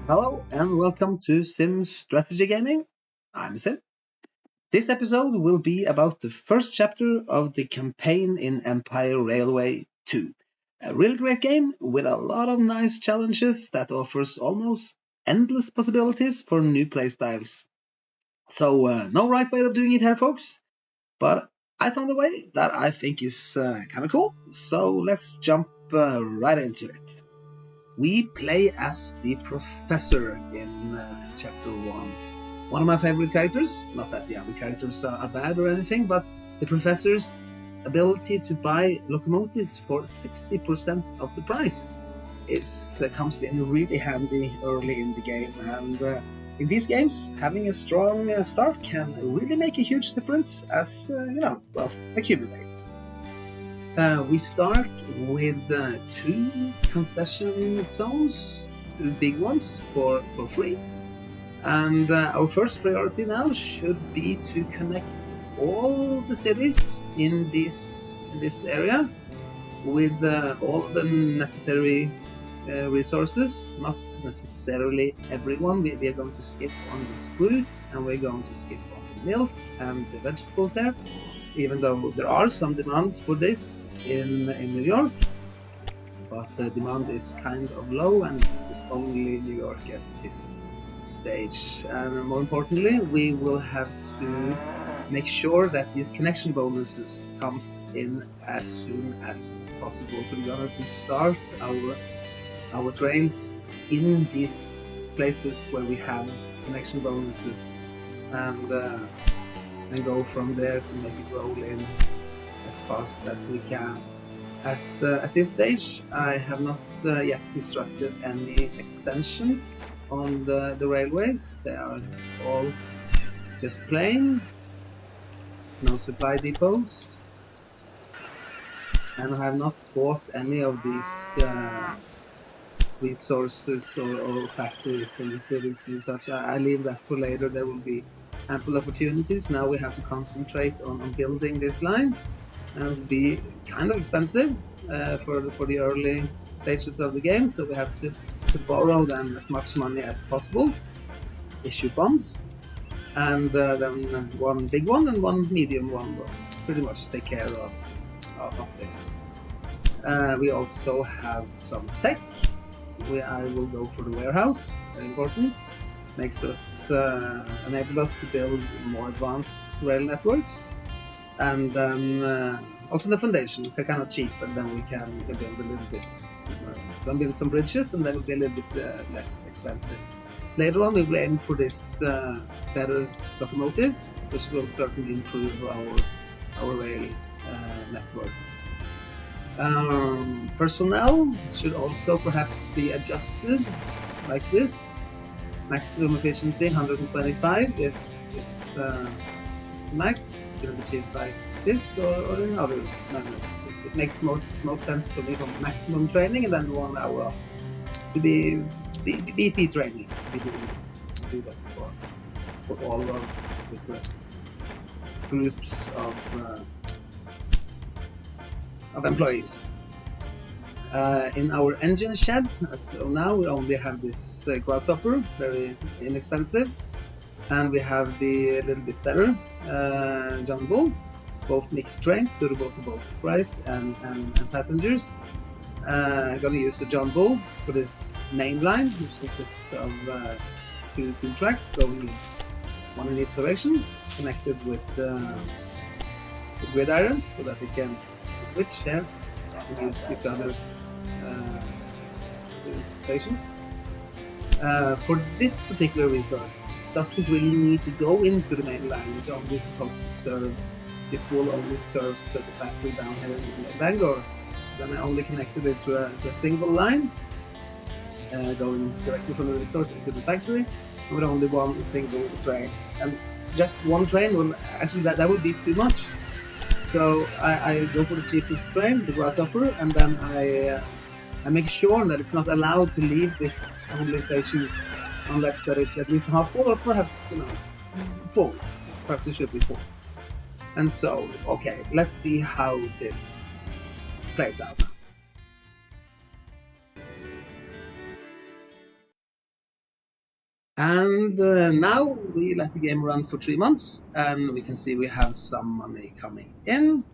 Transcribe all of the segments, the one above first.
Hello and welcome to Sim Strategy Gaming. I'm Sim. This episode will be about the first chapter of the campaign in Empire Railway 2. A really great game with a lot of nice challenges that offers almost endless possibilities for new playstyles. So, no right way of doing it here, folks, but I found a way that I think is kind of cool. So, let's jump right into it. We play as the professor in chapter 1. One of my favorite characters, not that the other characters are bad or anything, but the professor's ability to buy locomotives for 60% of the price comes in really handy early in the game. And in these games, having a strong start can really make a huge difference as, wealth accumulates. We start with two concession zones, two big ones for free. And our first priority now should be to connect all the cities in this area with all the necessary resources, not necessarily everyone. We are going to skip on this fruit, and we're going to skip on the milk and the vegetables there, even though there are some demand for this in New York, but the demand is kind of low, and it's only New York at this stage. And more importantly, we will have to make sure that these connection bonuses comes in as soon as possible. So we're going to start our trains in these places where we have connection bonuses, and go from there to make it roll in as fast as we can. At this stage, I have not yet constructed any extensions on the railways. They are all just plain, no supply depots, and I have not bought any of these resources or factories in the cities and such. I leave that for later. There will be ample opportunities. Now we have to concentrate on building this line, and it will be kind of expensive for the early stages of the game, so we have to borrow then as much money as possible, issue bonds, and then one big one and one medium one will pretty much take care of this. We also have some tech. I will go for the warehouse, very important. Makes us enable us to build more advanced rail networks, and then also the foundations are kind of cheap, and then we can build a little bit. We'll build some bridges, and then it'll be a little bit less expensive. Later on, we will aim for this better locomotives, which will certainly improve our rail network. Personnel should also perhaps be adjusted like this. Maximum efficiency 125 is the max. It can be achieved by this or in other manners. It makes most sense for me from maximum training and then 1 hour off to be BP training. We do this for all of the different groups of employees. In our engine shed, as of now, we only have this grasshopper, very inexpensive, and we have the little bit better John Bull, both mixed trains, suitable for both freight and passengers. I'm going to use the John Bull for this main line, which consists of two tracks going one in each direction, connected with grid irons so that we can switch here and use each other's stations. For this particular resource, it doesn't really need to go into the main line. It's only supposed to serve. This wall only serves the factory down here in Bangor. So then I only connected it to a single line, going directly from the resource into the factory, with only one single train. And just one train will actually that would be too much. So I go for the cheapest train, the grasshopper, and then I make sure that it's not allowed to leave this only station unless that it's at least half full, or perhaps full. Perhaps it should be full. And so, okay, let's see how this plays out. And now we let the game run for 3 months, and we can see we have some money coming in.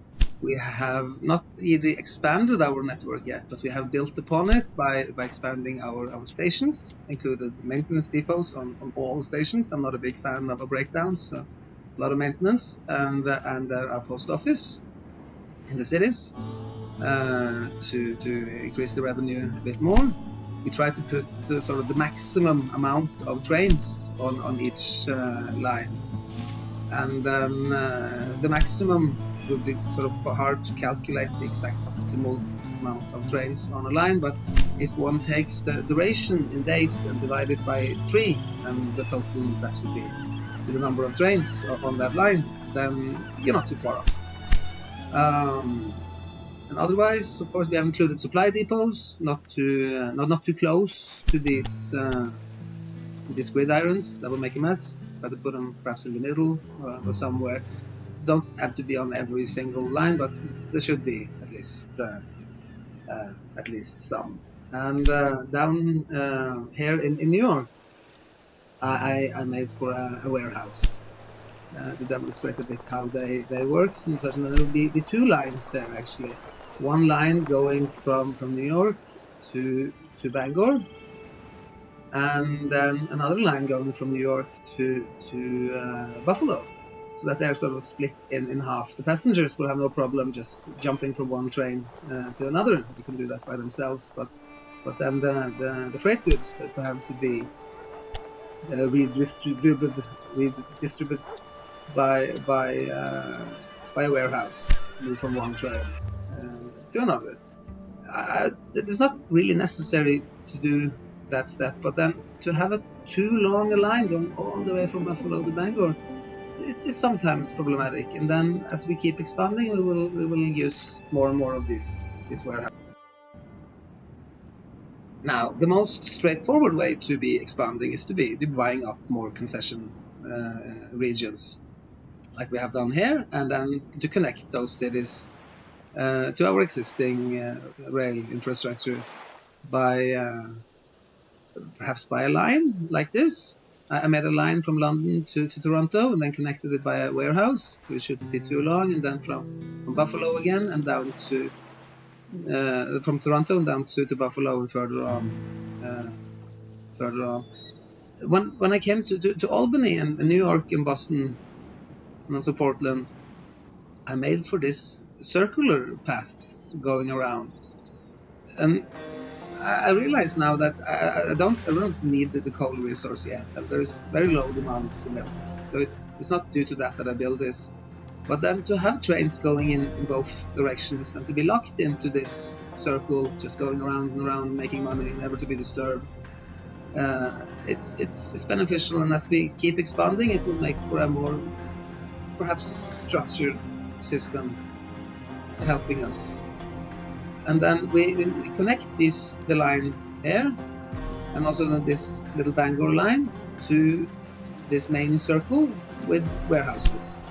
We have not really expanded our network yet, but we have built upon it by expanding our stations, included maintenance depots on all stations. I'm not a big fan of breakdowns, so a lot of maintenance, and our post office in the cities to increase the revenue a bit more. We try to put sort of the maximum amount of trains on each line, and then the maximum would be sort of hard to calculate the exact optimal amount of trains on a line, but if one takes the duration in days and divide it by 3, and the total that would be the number of trains on that line, then you're not too far off. And otherwise, of course, we have included supply depots, not too close to these gridirons that will make a mess. Better put them perhaps in the middle or somewhere. Don't have to be on every single line, but there should be at least some. And down here in New York, I made for a warehouse to demonstrate a bit how they work. And such, and there will be 2 lines there actually. One line going from New York to Bangor, and then another line going from New York to Buffalo, so that they're sort of split in half. The passengers will have no problem just jumping from one train to another. They can do that by themselves, but then the freight goods that will have to be redistributed by a warehouse, move from one train to another. It's not really necessary to do that step, but then to have a too long a line going all the way from Buffalo to Bangor, it is sometimes problematic. And then as we keep expanding, we will use more and more of these warehouses. Now, the most straightforward way to be expanding is to be buying up more concession regions, like we have done here, and then to connect those cities to our existing rail infrastructure by perhaps by a line like this. I made a line from London to Toronto and then connected it by a warehouse, which shouldn't be too long, and then from Buffalo again and down to from Toronto and down to Buffalo and further on. When I came to Albany and New York and Boston and also Portland, I made for this circular path going around, and I realize now that I don't need the coal resource yet, and there is very low demand for milk, so it's not due to that I build this. But then to have trains going in both directions and to be locked into this circle, just going around and around, making money, never to be disturbed, it's beneficial. And as we keep expanding, it will make for a more perhaps structured system helping us. And then we connect the line here and also this little Bangor line to this main circle with warehouses.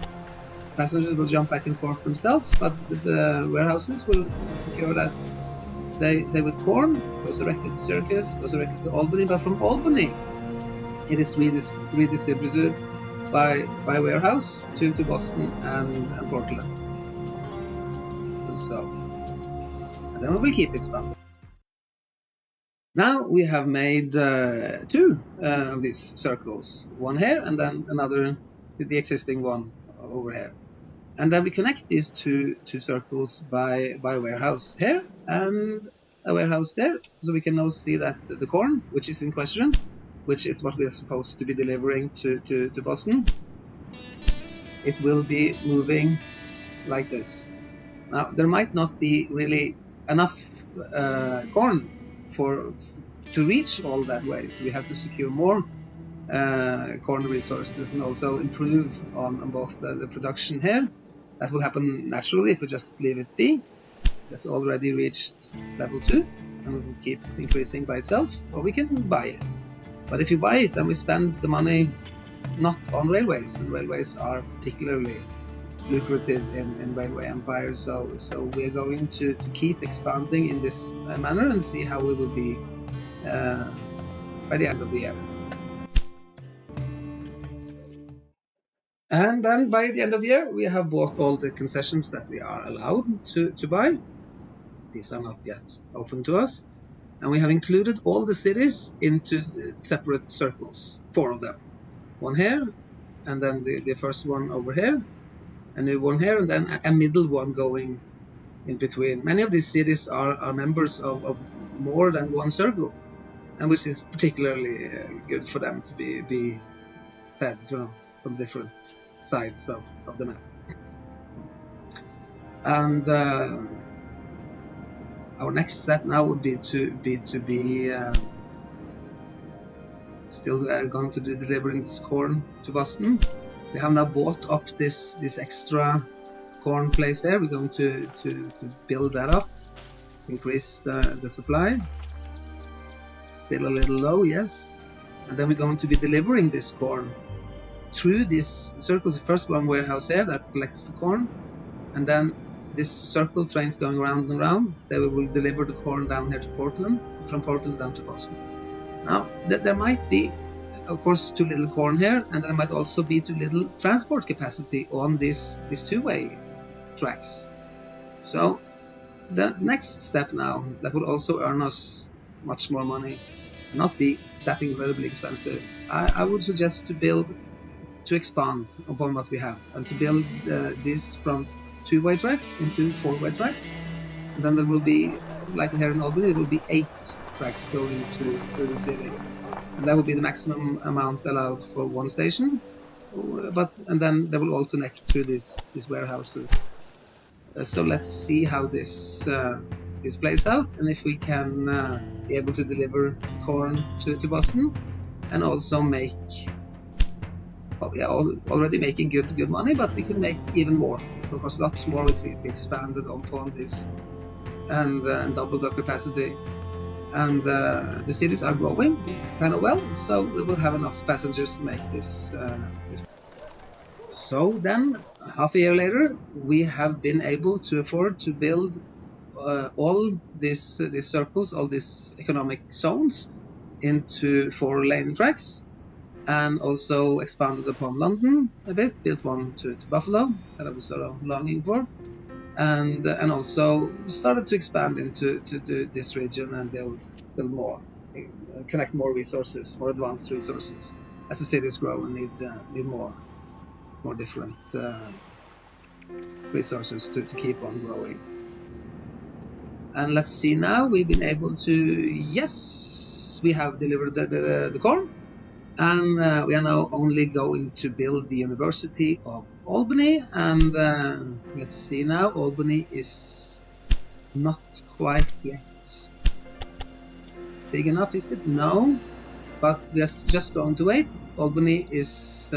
Passengers will jump back and forth themselves, but the warehouses will secure that. Say with corn, goes directly to Syracuse, goes directly to Albany, but from Albany it is redistributed by warehouse to Boston and Portland. So, and then we will keep expanding. Now we have made 2 of these circles, one here and then another to the existing one over here. And then we connect these two circles by warehouse here and a warehouse there, so we can now see that the corn, which is in question, which is what we are supposed to be delivering to Boston, it will be moving like this. Now, there might not be really enough corn to reach all that way, so we have to secure more corn resources and also improve on both the production here. That will happen naturally if we just leave it be. That's already reached level 2 and it will keep increasing by itself, or we can buy it. But if you buy it, then we spend the money not on railways, and railways are particularly lucrative in railway empire. So we are going to keep expanding in this manner and see how we will be by the end of the year. And then by the end of the year, we have bought all the concessions that we are allowed to buy. These are not yet open to us. And we have included all the cities into separate circles, 4 of them. One here, and then the first one over here, a new one here, and then a middle one going in between. Many of these cities are members of more than one circle, and which is particularly good for them to be fed from different sides of the map. And our next step now would be still going to be delivering this corn to Boston. We have now bought up this extra corn place here. We're going to build that up, increase the supply. Still a little low, yes. And then we're going to be delivering this corn through these circles. The first one warehouse here that collects the corn, and then this circle trains going around and around. They will deliver the corn down here to Portland, from Portland down to Boston. Now, there might be, of course, too little corn here, and there might also be too little transport capacity on these two-way tracks. So the next step now, that will also earn us much more money, not be that incredibly expensive, I would suggest to expand upon what we have, and to build this from two-way tracks into four-way tracks. And then there will be, like here in Albany, there will be 8 tracks going through the city, and that will be the maximum amount allowed for one station. And then they will all connect through these warehouses. So let's see how this plays out, and if we can be able to deliver the corn to Boston, and also make, well, we are already making good money, but we can make even more, of course, lots more if we expanded upon this and doubled our capacity. And the cities are growing kind of well, so we will have enough passengers to make this. So then, half a year later, we have been able to afford to build all these circles, all these economic zones, into 4-lane tracks, and also expanded upon London a bit, built one to Buffalo that I was sort of longing for, and also started to expand into this region and build more, connect more resources, more advanced resources, as the cities grow and need more different resources to keep on growing. And let's see now, we've been able to, yes, we have delivered the corn, and we are now only going to build the University of Albany. And let's see now, Albany is not quite yet big enough, is it? No, but we are just going to wait. Albany is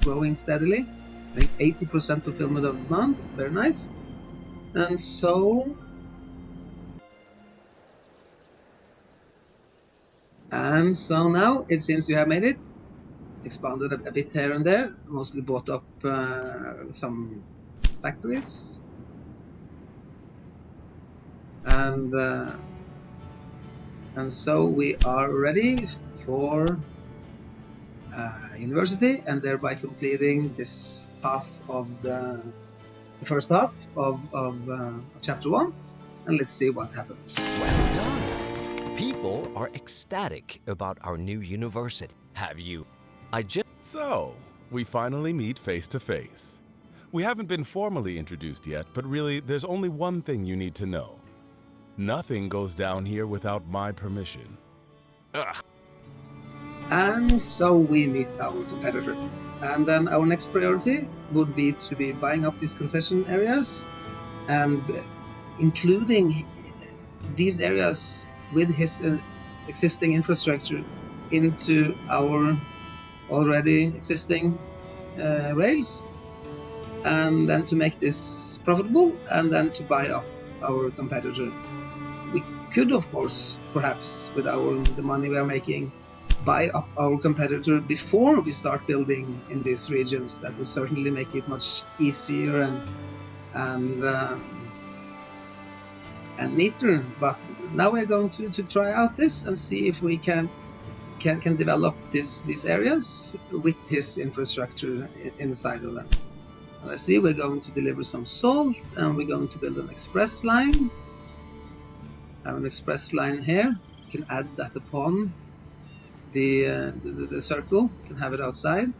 growing steadily. I think 80% fulfillment of demand, very nice. And so now it seems we have made it. Expanded a bit here and there, mostly bought up some factories, and so we are ready for university, and thereby completing this half of the first half of chapter 1, and let's see what happens. Well done! People are ecstatic about our new university. Have you? So, we finally meet face to face. We haven't been formally introduced yet, but really, there's only one thing you need to know. Nothing goes down here without my permission. Ugh. And so we meet our competitor. And then our next priority would be to be buying up these concession areas and including these areas with his existing infrastructure into our already existing rails, and then to make this profitable, and then to buy up our competitor. We could, of course, perhaps with the money we are making, buy up our competitor before we start building in these regions. That would certainly make it much easier and neater. But now we're going to try out this and see if we can can develop these areas with his infrastructure inside of them. Let's see, we're going to deliver some salt, and we're going to build an express line. I have an express line here. You can add that upon the circle. You can have it outside,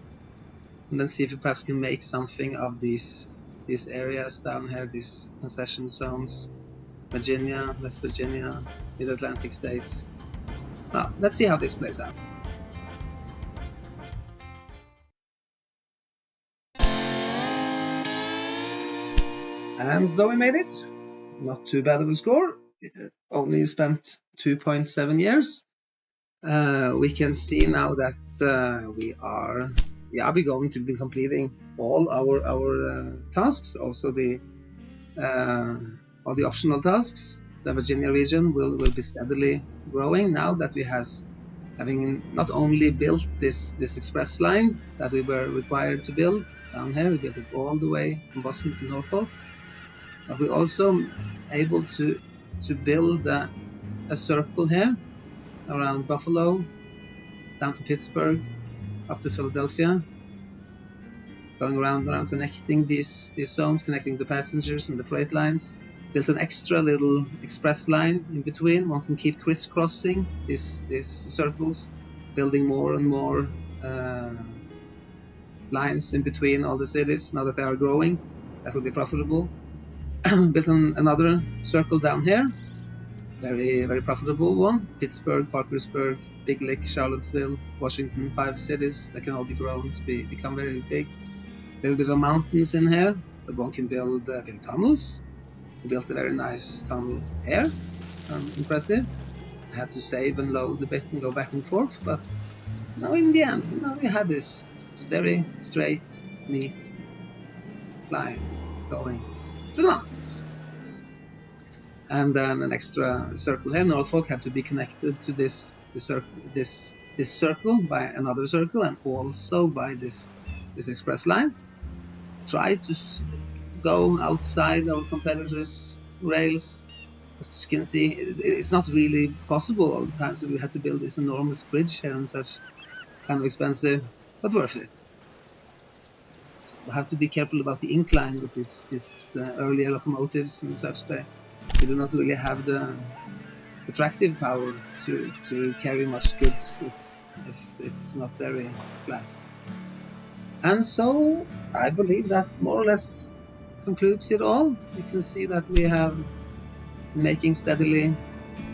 and then see if you perhaps can make something of these areas down here, these concession zones, Virginia, West Virginia, Mid-Atlantic states. Well, let's see how this plays out. And though we made it, not too bad of a score. Only spent 2.7 years. We can see now that we are going to be completing all our tasks, also all the optional tasks. The Virginia region will be steadily growing now that we having not only built this express line that we were required to build down here. We built it all the way from Boston to Norfolk, but we're also able to build a circle here around Buffalo, down to Pittsburgh, up to Philadelphia, going around connecting these zones, connecting the passengers and the freight lines. Built an extra little express line in between. One can keep crisscrossing these circles, building more and more lines in between all the cities now that they are growing. That will be profitable. Built another circle down here, very, very profitable one. Pittsburgh, Parkersburg, Big Lick, Charlottesville, Washington, 5 cities that can all be grown to become very big. A little bit of mountains in here, but one can build tunnels. We built a very nice tunnel here, impressive. I had to save and load a bit and go back and forth, but now in the end, we had this very straight, neat line going through the mountains. And then an extra circle here. Norfolk had to be connected to this circle by another circle, and also by this express line. Try to go outside our competitors' rails. As you can see, it's not really possible all the time, so we had to build this enormous bridge here and such, kind of expensive, but worth it. So we have to be careful about the incline with these earlier locomotives and such. We do not really have the attractive power to carry much goods if it's not very flat. And so I believe that more or less concludes it all. You can see that we have been making steadily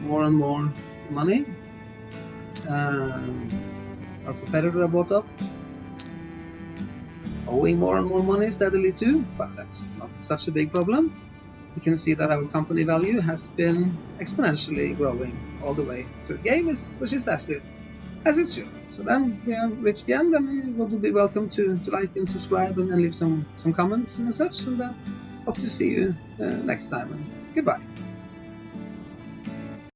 more and more money. Our competitor bought up, owing more and more money steadily too, but that's not such a big problem. You can see that our company value has been exponentially growing all the way through the game, which is as it should. So then we have reached the end, and you will be welcome to like and subscribe and leave some comments and such. So then hope to see you next time, and goodbye.